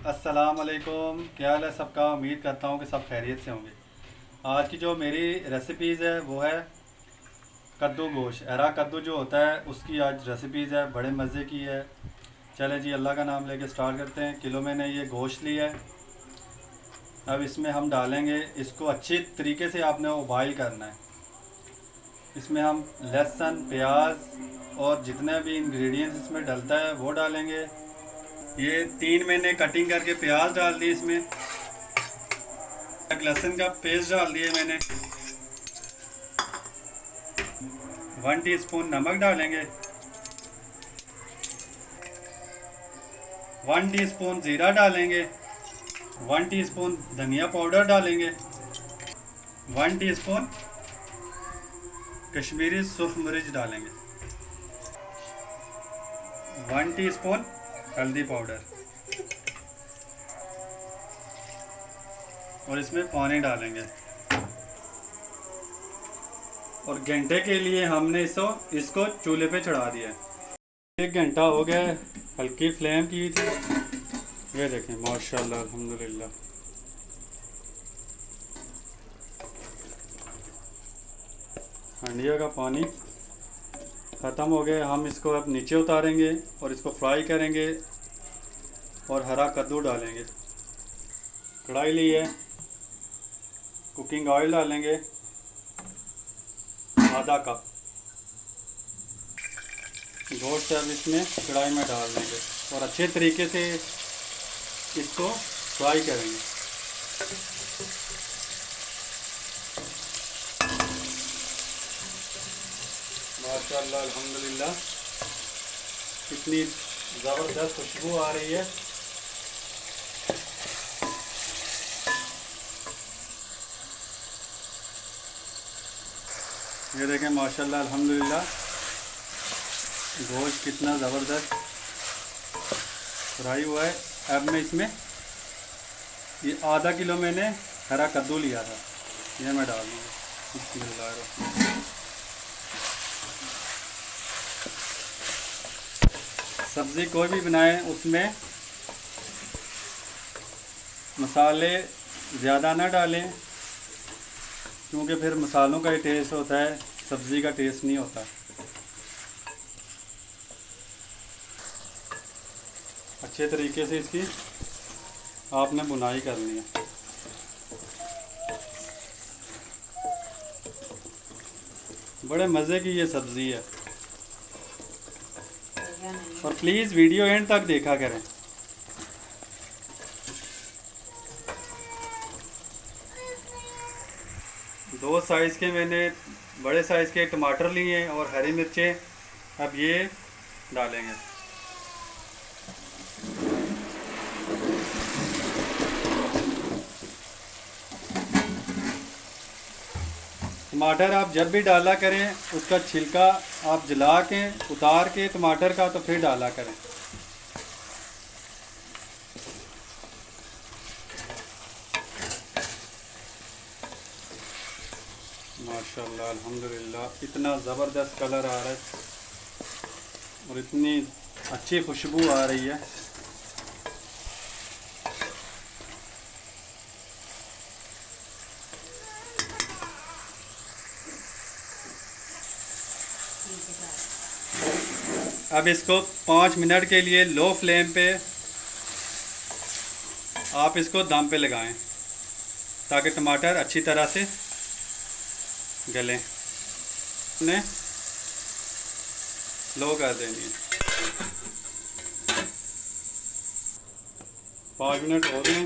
अस्सलाम वालेकुम। क्या हाल है सबका। उम्मीद करता हूँ कि सब खैरियत से होंगे। आज की जो मेरी रेसिपीज़ है वो है कद्दू गोश्त। अरा कद्दू जो होता है उसकी आज रेसिपीज़ है, बड़े मज़े की है। चले जी, अल्लाह का नाम लेके स्टार्ट करते हैं। किलो मैंने ये गोश्त लिया है। अब इसमें हम डालेंगे, इसको अच्छी तरीके से आपने उबाइल करना है। इसमें हम लहसुन, प्याज और जितने भी इंग्रेडिएंट्स इसमें डलता है वो डालेंगे। ये 3 मैंने कटिंग करके प्याज डाल दी, इसमें एक लहसुन का पेस्ट डाल दिए मैंने। 1 टीस्पून नमक डालेंगे। 1 टीस्पून ज़ीरा डालेंगे। 1 टीस्पून धनिया पाउडर डालेंगे। 1 टीस्पून कश्मीरी सुर्ख मिर्च डालेंगे। 1 टीस्पून हल्दी पाउडर और इसमें पानी डालेंगे। और घंटे के लिए हमने इसको चूल्हे पे चढ़ा दिया है। 1 घंटा हो गया है, हल्की फ्लेम की थी। ये देखें माशाल्लाह अल्हम्दुलिल्लाह। हंडिया का पानी ख़त्म हो गया। हम इसको अब नीचे उतारेंगे और इसको फ्राई करेंगे और हरा कद्दू डालेंगे। कढ़ाई ली है, कुकिंग ऑयल डालेंगे आधा कप। गोश्त अब इसमें कढ़ाई में डाल देंगे और अच्छे तरीके से इसको फ्राई करेंगे। माशाल्लाह अल्हम्दुलिल्लाह, इतनी ज़बरदस्त खुशबू आ रही है। ये देखें माशाल्लाह अल्हम्दुलिल्लाह, गोश्त कितना ज़बरदस्त फ्राई हुआ है। अब मैं इसमें ये आधा किलो मैंने हरा कद्दू लिया था, ये मैं डाल दूँगा। बिस्मिल्लाह। सब्ज़ी कोई भी बनाएं उसमें मसाले ज़्यादा ना डालें, क्योंकि फिर मसालों का ही टेस्ट होता है, सब्ज़ी का टेस्ट नहीं होता। अच्छे तरीके से इसकी आपने बुनाई करनी है। बड़े मज़े की ये सब्ज़ी है और प्लीज़ वीडियो एंड तक देखा करें। दो साइज़ के मैंने बड़े साइज़ के टमाटर लिए हैं और हरी मिर्चें अब ये डालेंगे। टमाटर आप जब भी डाला करें उसका छिलका आप जला के उतार के टमाटर का तो फिर डाला करें। माशाल्लाह अल्हम्दुलिल्लाह, इतना ज़बरदस्त कलर आ रहा है और इतनी अच्छी खुशबू आ रही है। अब इसको 5 मिनट के लिए लो फ्लेम पे आप इसको दम पे लगाएं ताकि टमाटर अच्छी तरह से गलें। ने लो कर देंगे। 5 मिनट हो गए,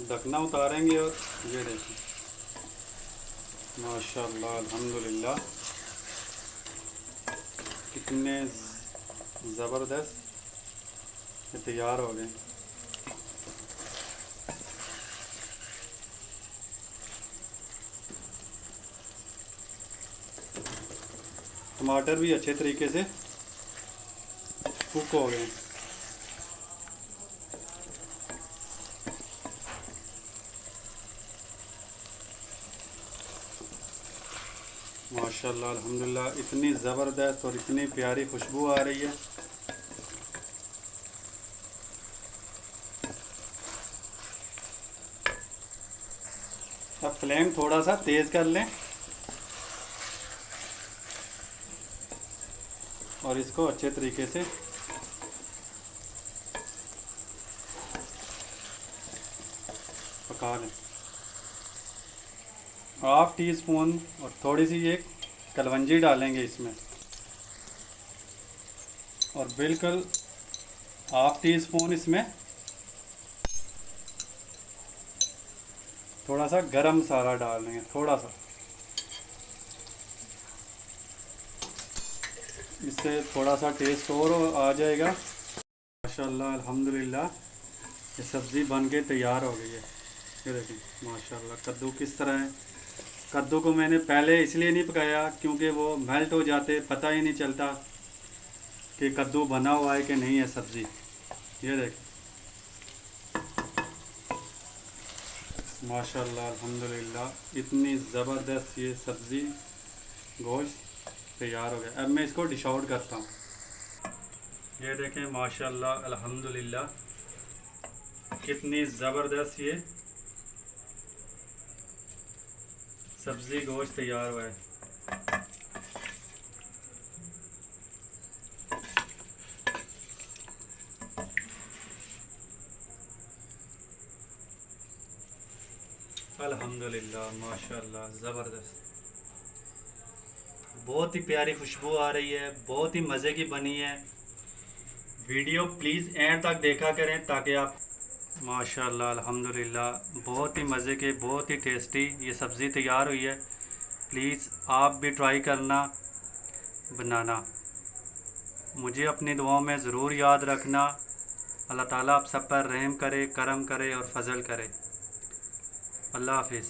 ढकना उतारेंगे और ये देखें माशाल्लाह अल्हम्दुलिल्लाह, कितने ज़बरदस्त ये तैयार हो गए। टमाटर भी अच्छे तरीके से कुक हो गए। माशाल्लाह अल्हम्दुलिल्लाह, इतनी ज़बरदस्त और इतनी प्यारी खुशबू आ रही है। अब फ्लेम थोड़ा सा तेज़ कर लें और इसको अच्छे तरीके से पका लें। 1/2 टीस्पून और थोड़ी सी एक कलवंजी डालेंगे इसमें, और बिल्कुल 1/2 टीस्पून इसमें थोड़ा सा गरम मसाला डाल देंगे, थोड़ा सा। इससे थोड़ा सा टेस्ट और आ जाएगा। माशाल्लाह अल्हम्दुलिल्लाह ये सब्ज़ी बन के तैयार हो गई है। ये देखें माशाल्लाह कद्दू किस तरह है। कद्दू को मैंने पहले इसलिए नहीं पकाया क्योंकि वो मेल्ट हो जाते, पता ही नहीं चलता कि कद्दू बना हुआ है कि नहीं है सब्ज़ी। ये देखें माशाल्लाह अल्हम्दुलिल्लाह इतनी ज़बरदस्त ये सब्ज़ी गोश्त तैयार हो गया। अब मैं इसको डिश आउट करता हूँ। ये देखें माशाल्लाह अल्हम्दुलिल्लाह कितनी ज़बरदस्त ये सब्ज़ी गोश्त तैयार हुआ है। अल्हम्दुलिल्लाह माशाल्लाह ज़बरदस्त, बहुत ही प्यारी खुशबू आ रही है, बहुत ही मज़े की बनी है। वीडियो प्लीज़ एंड तक देखा करें ताकि आप माशाल्लाह अल्हम्दुलिल्लाह बहुत ही मज़े के, बहुत ही टेस्टी ये सब्ज़ी तैयार हुई है। प्लीज़ आप भी ट्राई करना बनाना। मुझे अपनी दुआओं में ज़रूर याद रखना। अल्लाह ताला आप सब पर रहम करे, करम करे और फजल करे। अल्लाह हाफिज़।